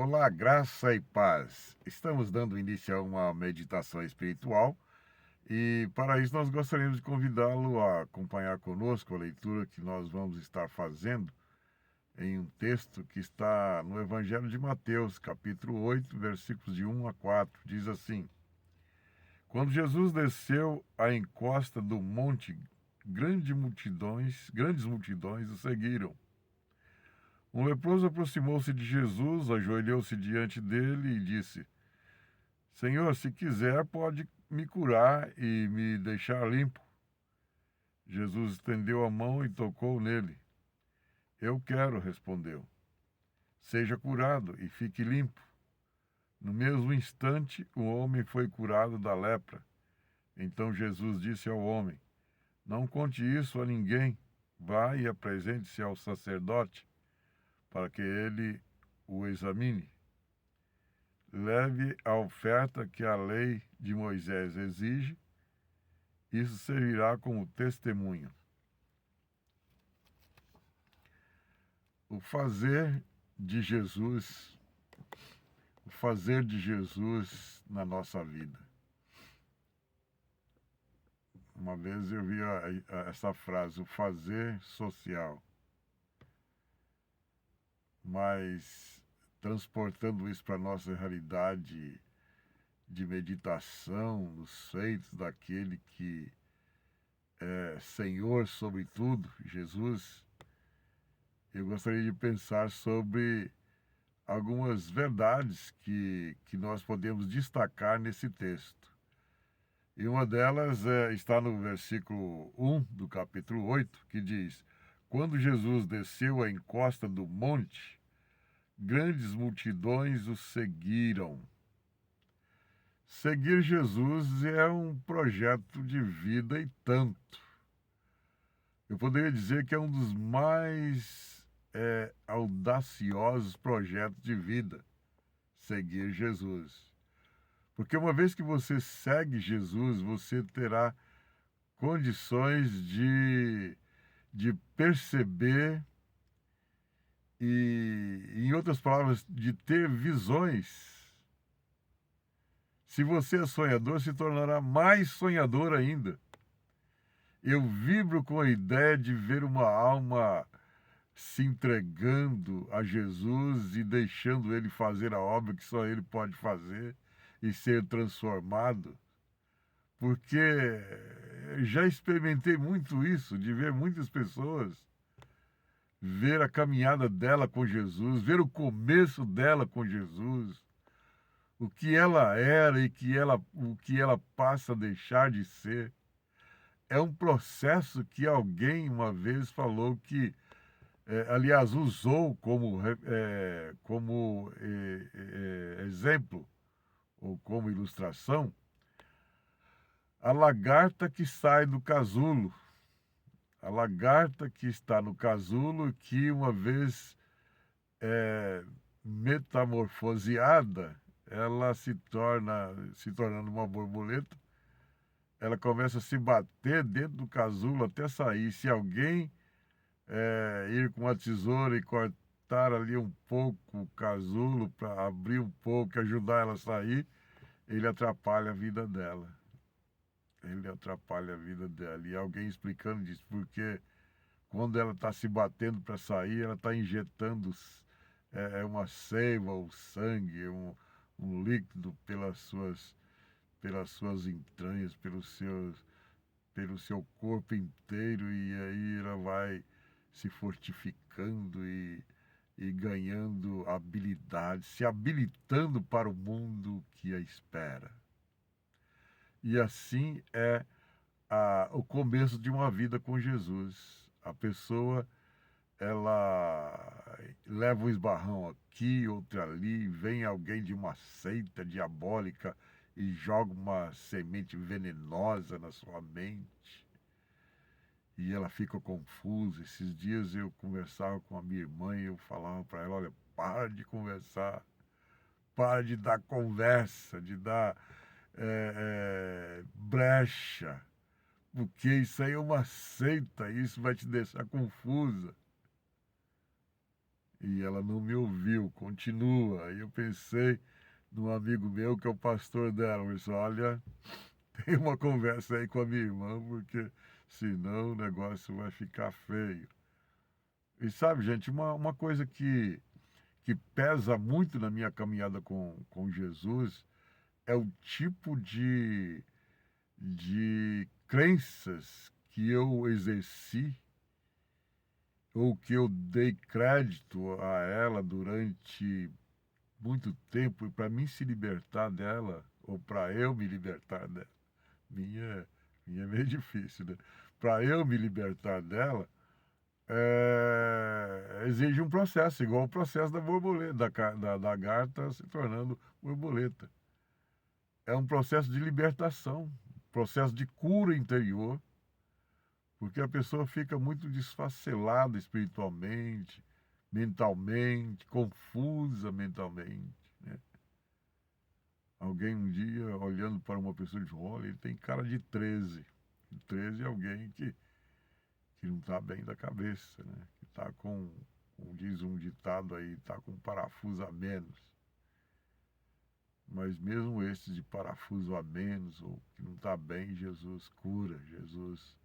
Olá, graça e paz. Estamos dando início a uma meditação espiritual e, para isso, nós gostaríamos de convidá-lo a acompanhar conosco a leitura que nós vamos estar fazendo em um texto que está no Evangelho de Mateus, capítulo 8, versículos de 1 a 4. Diz assim: Quando Jesus desceu à encosta do monte, grandes multidões o seguiram. Um leproso aproximou-se de Jesus, ajoelhou-se diante dele e disse: Senhor, se quiser, pode me curar e me deixar limpo. Jesus estendeu a mão e tocou nele. Eu quero, respondeu. Seja curado e fique limpo. No mesmo instante, o homem foi curado da lepra. Então Jesus disse ao homem: Não conte isso a ninguém. Vá e apresente-se ao sacerdote, para que ele o examine. Leve a oferta que a lei de Moisés exige. Isso servirá como testemunho. O fazer de Jesus, o fazer de Jesus na nossa vida. Uma vez eu vi essa frase, o fazer social, mas transportando isso para a nossa realidade de meditação, nos feitos daquele que é Senhor sobre tudo, Jesus, eu gostaria de pensar sobre algumas verdades que nós podemos destacar nesse texto. E uma delas está no versículo 1 do capítulo 8, que diz: Quando Jesus desceu a encosta do monte, grandes multidões o seguiram. Seguir Jesus é um projeto de vida e tanto. Eu poderia dizer que é um dos mais audaciosos projetos de vida, seguir Jesus. Porque uma vez que você segue Jesus, você terá condições de perceber e, em outras palavras, de ter visões. Se você é sonhador, se tornará mais sonhador ainda. Eu vibro com a ideia de ver uma alma se entregando a Jesus e deixando ele fazer a obra que só ele pode fazer e ser transformado. Porque já experimentei muito isso, de ver muitas pessoas, ver a caminhada dela com Jesus, ver o começo dela com Jesus, o que ela era e o que ela passa a deixar de ser. É um processo que alguém uma vez falou que, aliás, usou como exemplo ou como ilustração, a lagarta que sai do casulo. A lagarta que está no casulo, que uma vez metamorfoseada, ela se tornando uma borboleta, ela começa a se bater dentro do casulo até sair. Se alguém ir com uma tesoura e cortar ali um pouco o casulo para abrir um pouco, ajudar ela a sair, ele atrapalha a vida dela. Ele atrapalha a vida dela. E alguém explicando disso, porque quando ela está se batendo para sair, ela está injetando uma seiva, ou sangue, um líquido pelas suas entranhas, pelo seu corpo inteiro, e aí ela vai se fortificando e ganhando habilidade, se habilitando para o mundo que a espera. E assim é o começo de uma vida com Jesus. A pessoa, ela leva um esbarrão aqui, outro ali, vem alguém de uma seita diabólica e joga uma semente venenosa na sua mente. E ela fica confusa. Esses dias eu conversava com a minha irmã e eu falava para ela: olha, para de conversar, para de dar conversa, de dar brecha, porque isso aí é uma seita, isso vai te deixar confusa. E ela não me ouviu, continua. Aí eu pensei num amigo meu que é o pastor dela. Eu disse, olha, tem uma conversa aí com a minha irmã, porque senão o negócio vai ficar feio. E sabe, gente, uma coisa que pesa muito na minha caminhada com Jesus é o tipo de crenças que eu exerci ou que eu dei crédito a ela durante muito tempo e para mim se libertar dela ou para eu me libertar dela, minha, minha é meio difícil, né? Para eu me libertar dela, exige um processo, igual o processo da borboleta, da lagarta se tornando borboleta. É um processo de libertação, processo de cura interior, porque a pessoa fica muito desfacelada espiritualmente, mentalmente, confusa mentalmente, né? Alguém um dia, olhando para uma pessoa, diz, olha, ele tem cara de 13. 13 é alguém que não está bem da cabeça, né? Que está com, como diz um ditado aí, está com parafuso a menos. Mas mesmo esses de parafuso a menos, ou que não está bem, Jesus cura, Jesus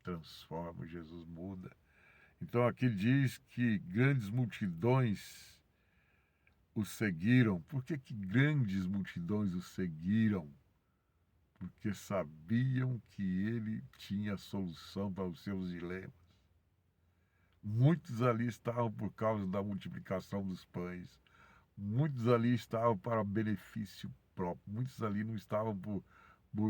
transforma, Jesus muda. Então aqui diz que grandes multidões o seguiram. Por que grandes multidões o seguiram? Porque sabiam que ele tinha a solução para os seus dilemas. Muitos ali estavam por causa da multiplicação dos pães. Muitos ali estavam para benefício próprio. Muitos ali não estavam por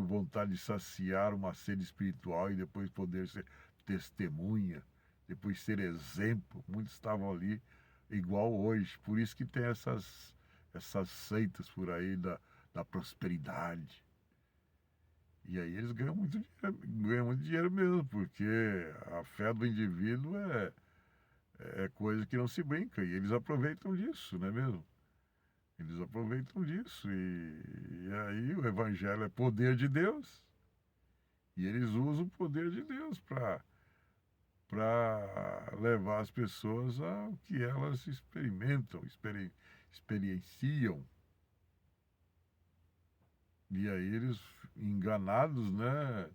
vontade de saciar uma sede espiritual e depois poder ser testemunha, depois ser exemplo. Muitos estavam ali igual hoje. Por isso que tem essas seitas por aí da prosperidade. E aí eles ganham muito dinheiro mesmo, porque a fé do indivíduo é coisa que não se brinca. E eles aproveitam disso, não é mesmo? Eles aproveitam disso. E aí o evangelho é poder de Deus. E eles usam o poder de Deus para levar as pessoas ao que elas experimentam, experienciam. E aí eles, enganados, né?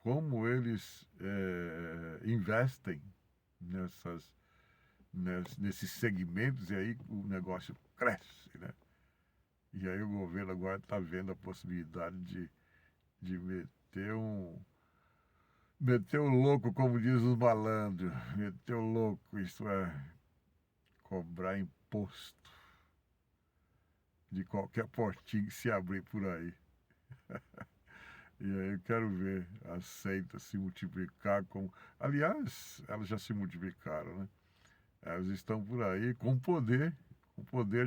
Como eles investem nesses segmentos, e aí o negócio cresce, né? E aí o governo agora está vendo a possibilidade de meter o louco, como diz os malandros, meter o louco, isto é, cobrar imposto de qualquer portinho que se abrir por aí. E aí eu quero ver as seitas se multiplicar como. Aliás, elas já se multiplicaram, né? Elas estão por aí com poder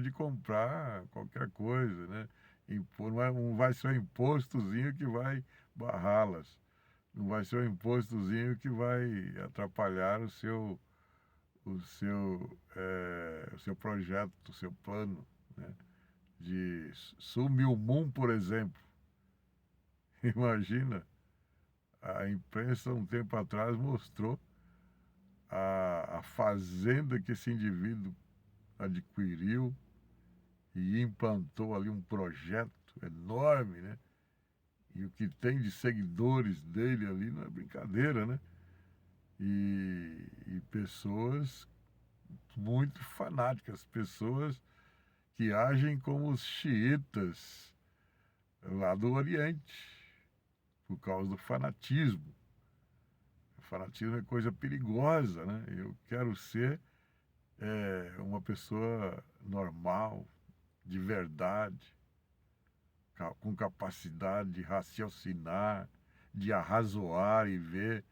de comprar qualquer coisa, né? Não vai ser um impostozinho que vai barrá-las. Não vai ser um impostozinho que vai atrapalhar o seu projeto, o seu plano, né? De Sumilmum, por exemplo. Imagina, a imprensa um tempo atrás mostrou a fazenda que esse indivíduo adquiriu e implantou ali um projeto enorme, né? E o que tem de seguidores dele ali não é brincadeira, né? E pessoas muito fanáticas, pessoas que agem como os xiitas lá do Oriente, por causa do fanatismo. O fanatismo é coisa perigosa, né? Eu quero ser uma pessoa normal, de verdade, com capacidade de raciocinar, de arrazoar e ver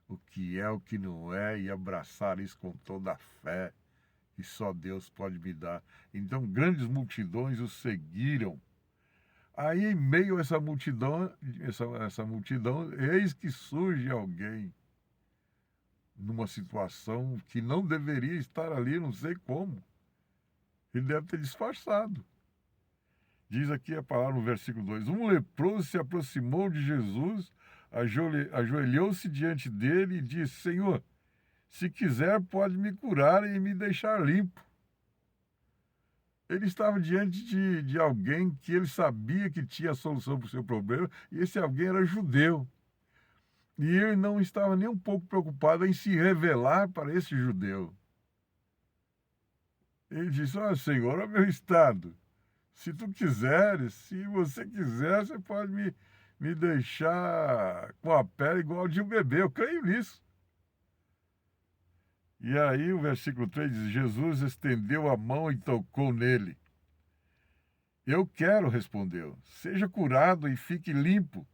o que é, o que não é, e abraçar isso com toda a fé que só Deus pode me dar. Então, grandes multidões o seguiram. Aí, em meio a essa multidão, eis que surge alguém numa situação que não deveria estar ali, não sei como. Ele deve ter disfarçado. Diz aqui a palavra no versículo 2: Um leproso se aproximou de Jesus, ajoelhou-se diante dele e disse: Senhor, Se quiser, pode me curar e me deixar limpo. Ele estava diante de alguém que ele sabia que tinha a solução para o seu problema, e esse alguém era judeu. E ele não estava nem um pouco preocupado em se revelar para esse judeu. Ele disse: Ó Senhor, é meu estado. Se tu quiseres, se você quiser, você pode me deixar com a pele igual de um bebê. Eu creio nisso. E aí o versículo 3 diz: Jesus estendeu a mão e tocou nele. Eu quero, respondeu. Seja curado e fique limpo.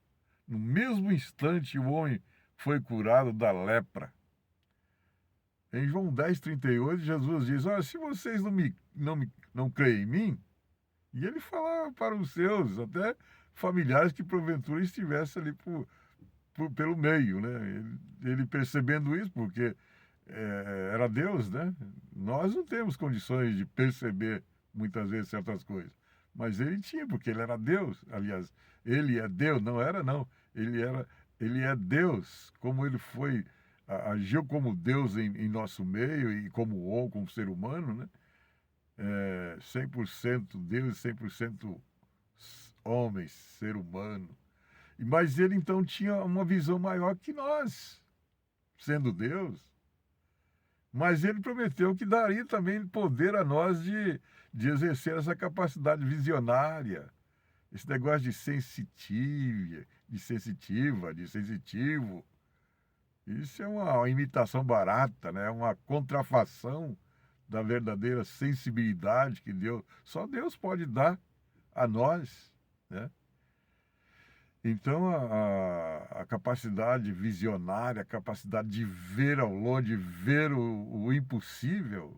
No mesmo instante, o homem foi curado da lepra. Em João 10:38, Jesus diz: Olha, se vocês não creem em mim, e ele falava para os seus, até familiares que porventura estivessem ali pelo meio, né? Ele percebendo isso, porque era Deus, né? Nós não temos condições de perceber muitas vezes certas coisas, mas ele tinha, porque ele era Deus. Aliás, ele é Deus, não era não. Ele é Deus, como ele foi agiu como Deus em nosso meio e como ser humano, né? 100% Deus, 100% homem, ser humano. Mas ele então tinha uma visão maior que nós, sendo Deus. Mas ele prometeu que daria também poder a nós de exercer essa capacidade visionária, esse negócio de de sensitivo. Isso é uma imitação barata, né? Uma contrafação da verdadeira sensibilidade que só Deus pode dar a nós, né? Então, a capacidade visionária, a capacidade de ver ao longe, de ver o impossível,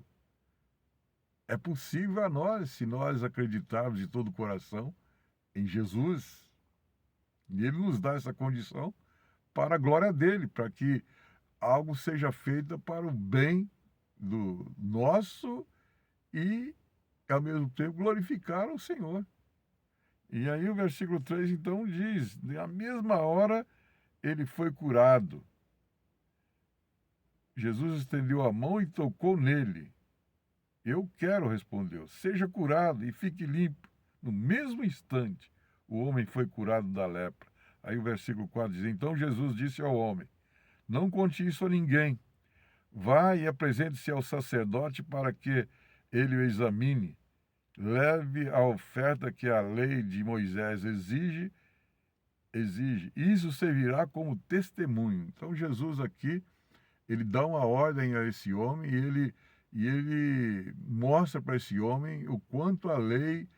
é possível a nós, se nós acreditarmos de todo o coração em Jesus. E Ele nos dá essa condição para a glória dele, para que algo seja feito para o bem do nosso e, ao mesmo tempo, glorificar o Senhor. E aí o versículo 3 então diz: na mesma hora ele foi curado. Jesus estendeu a mão e tocou nele. Eu quero, respondeu, seja curado e fique limpo. No mesmo instante, o homem foi curado da lepra. Aí o versículo 4 diz: então Jesus disse ao homem: não conte isso a ninguém. Vá e apresente-se ao sacerdote para que ele o examine. Leve a oferta que a lei de Moisés exige. Isso servirá como testemunho. Então Jesus aqui, ele dá uma ordem a esse homem e ele mostra para esse homem o quanto a lei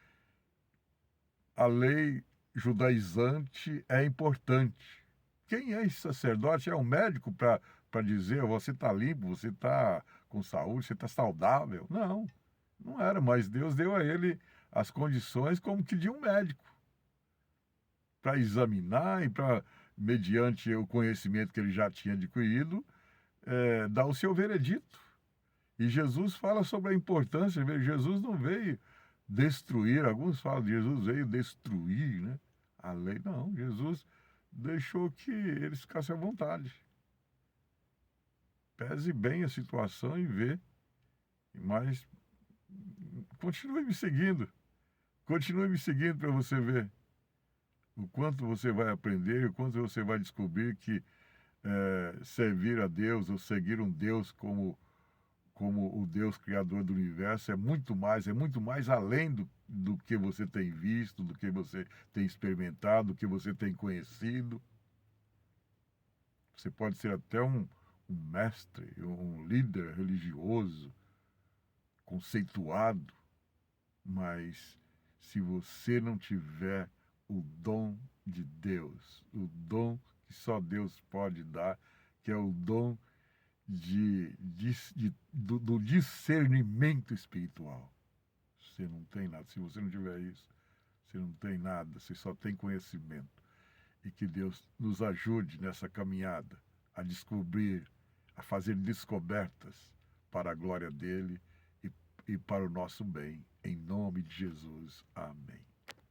judaizante é importante. Quem é esse sacerdote? É um médico para dizer: você está limpo, você está com saúde, você está saudável? Não, não era, mas Deus deu a ele as condições como que de um médico, para examinar e para, mediante o conhecimento que ele já tinha adquirido, dar o seu veredito. E Jesus fala sobre a importância. Jesus não veio destruir, alguns falam que Jesus veio destruir, né, a lei. Não, Jesus deixou que eles ficassem à vontade. Pese bem a situação e vê, mas continue me seguindo para você ver o quanto você vai aprender, o quanto você vai descobrir que servir a Deus ou seguir um Deus como o Deus criador do universo é muito mais além do que você tem visto, do que você tem experimentado, do que você tem conhecido. Você pode ser até um mestre, um líder religioso, conceituado, mas se você não tiver o dom de Deus, o dom que só Deus pode dar, que é o dom do discernimento espiritual. Você não tem nada. Se você não tiver isso, você não tem nada, você só tem conhecimento. E que Deus nos ajude nessa caminhada a descobrir, a fazer descobertas para a glória dele e para o nosso bem. Em nome de Jesus. Amém.